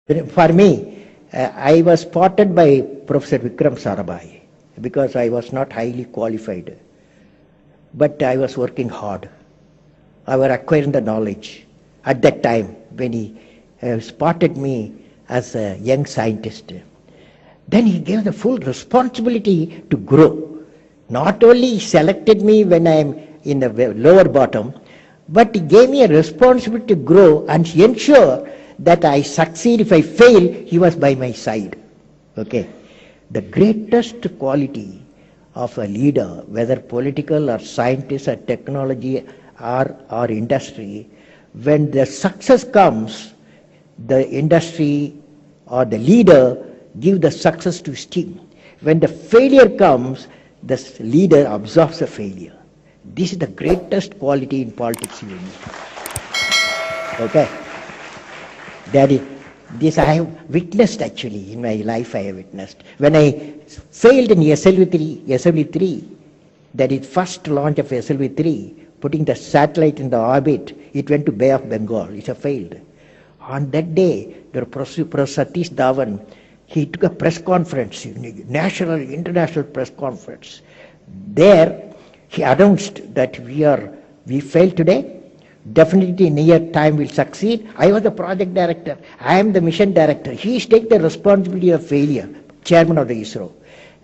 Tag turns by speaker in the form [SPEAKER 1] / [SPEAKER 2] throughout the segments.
[SPEAKER 1] For me, I was spotted by Professor Vikram Sarabhai because I was not highly qualified. But I was working hard. I was acquiring the knowledge. At that time, when he spotted me as a young scientist, then he gave the full responsibility to grow. Not only he selected me when I am in the lower bottom, but he gave me a responsibility to grow and ensure that I succeed. If I fail, he was by my side. Okay. The greatest quality of a leader, whether political or scientist or technology or industry, when the success comes, the industry or the leader give the success to his team. When the failure comes, the leader absorbs the failure. This is the greatest quality in politics you need. Okay? That is, this I have witnessed actually in my life. I have witnessed. When I failed in SLV3, that is first launch of SLV3, putting the satellite in the orbit, it went to Bay of Bengal. It failed. On that day, the Professor Satish Dhawan, he took a press conference, national, international press conference. There, he announced that we failed today. Definitely in a year time we'll succeed. I was the project director. I am the mission director. He is taking the responsibility of failure, chairman of the ISRO.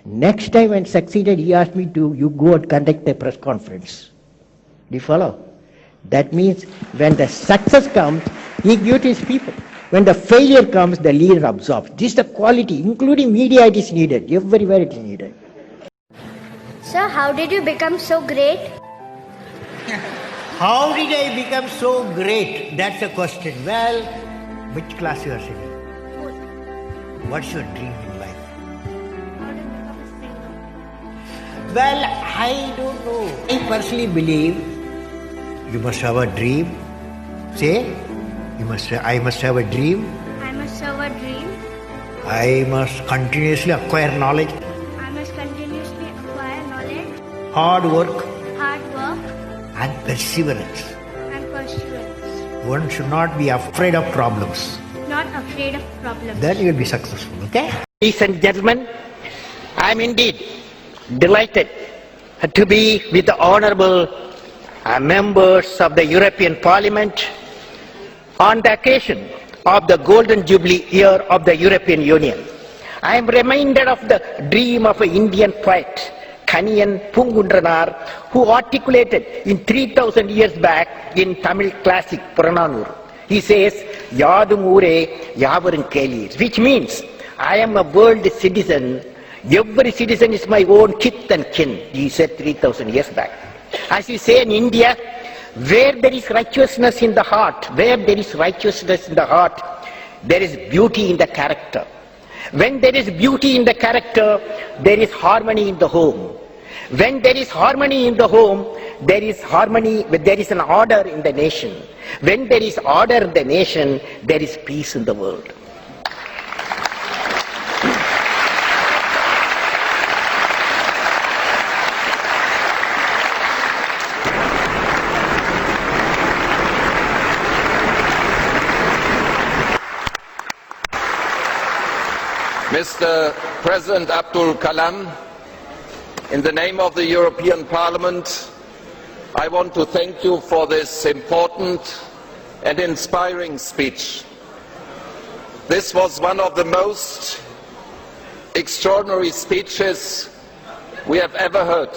[SPEAKER 1] Next time when succeeded, he asked me to you go and conduct a press conference. Do you follow? That means when the success comes, he gives to his people. When the failure comes, the leader absorbs. This is the quality, including media it is needed. Everywhere it is needed.
[SPEAKER 2] Sir, how did you become so great?
[SPEAKER 3] How did I become so great? That's the question. Well, which class you are sitting? What's your dream in life?
[SPEAKER 2] How did you become a singer?
[SPEAKER 3] Well, I don't know. I personally believe you must have a dream. Say, I must have a dream.
[SPEAKER 2] I must have a dream.
[SPEAKER 3] I must continuously acquire knowledge.
[SPEAKER 2] I must continuously acquire knowledge.
[SPEAKER 3] Hard work.
[SPEAKER 2] Hard work.
[SPEAKER 3] And perseverance.
[SPEAKER 2] And perseverance.
[SPEAKER 3] One should not be afraid of problems.
[SPEAKER 2] Not afraid of problems.
[SPEAKER 3] Then you will be successful, okay?
[SPEAKER 1] Ladies and gentlemen, I am indeed delighted to be with the honorable members of the European Parliament on the occasion of the Golden Jubilee year of the European Union. I am reminded of the dream of an Indian poet, Kaniyan Pungundranar, who articulated in 3000 years back in Tamil classic Purananur. He says, Yadum Ure Yavaran Kelir, which means, I am a world citizen, every citizen is my own kith and kin, he said 3000 years back. As we say in India, where there is righteousness in the heart, there is beauty in the character. When there is beauty in the character, there is harmony in the home. When there is harmony in the home, there is an order in the nation. When there is order in the nation, there is peace in the world.
[SPEAKER 4] Mr. President Abdul Kalam, in the name of the European Parliament, I want to thank you for this important and inspiring speech. This was one of the most extraordinary speeches we have ever heard.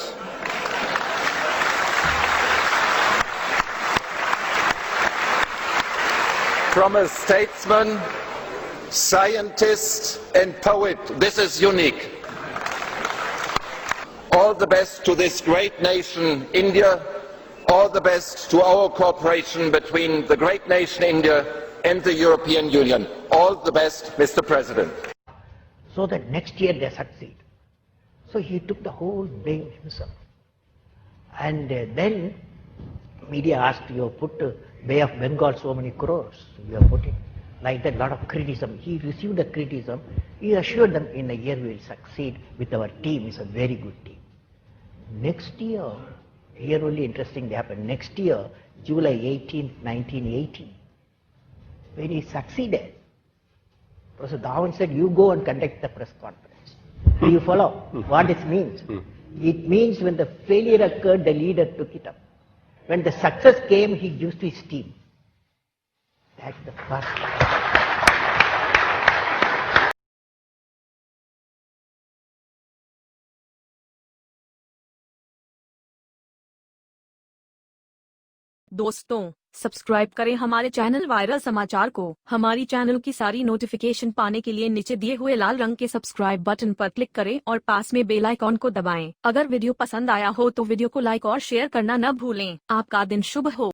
[SPEAKER 4] From a statesman, scientist and poet, this is unique. All the best to this great nation, India. All the best to our cooperation between the great nation, India, and the European Union. All the best, Mr. President.
[SPEAKER 1] So that next year they succeed. So he took the whole blame himself. And then media asked, you have put Bay of Bengal so many crores. You have put it like that, lot of criticism. He received the criticism. He assured them in a year we will succeed with our team. It's a very good team. Next year, here only interesting happened. Next year, July 18, 1980, when he succeeded, Professor Dhawan said, you go and conduct the press conference. Do you follow what it means? It means when the failure occurred, the leader took it up. When the success came, he used his team. That's the first.
[SPEAKER 5] दोस्तों, subscribe करें हमारे channel viral समाचार को। हमारी channel की सारी notification पाने के लिए नीचे दिए हुए लाल रंग के सब्सक्राइब बटन पर क्लिक करें और पास में बेल आइकॉन को दबाएं। अगर वीडियो पसंद आया हो तो वीडियो को लाइक और शेयर करना न भूलें। आपका दिन शुभ हो।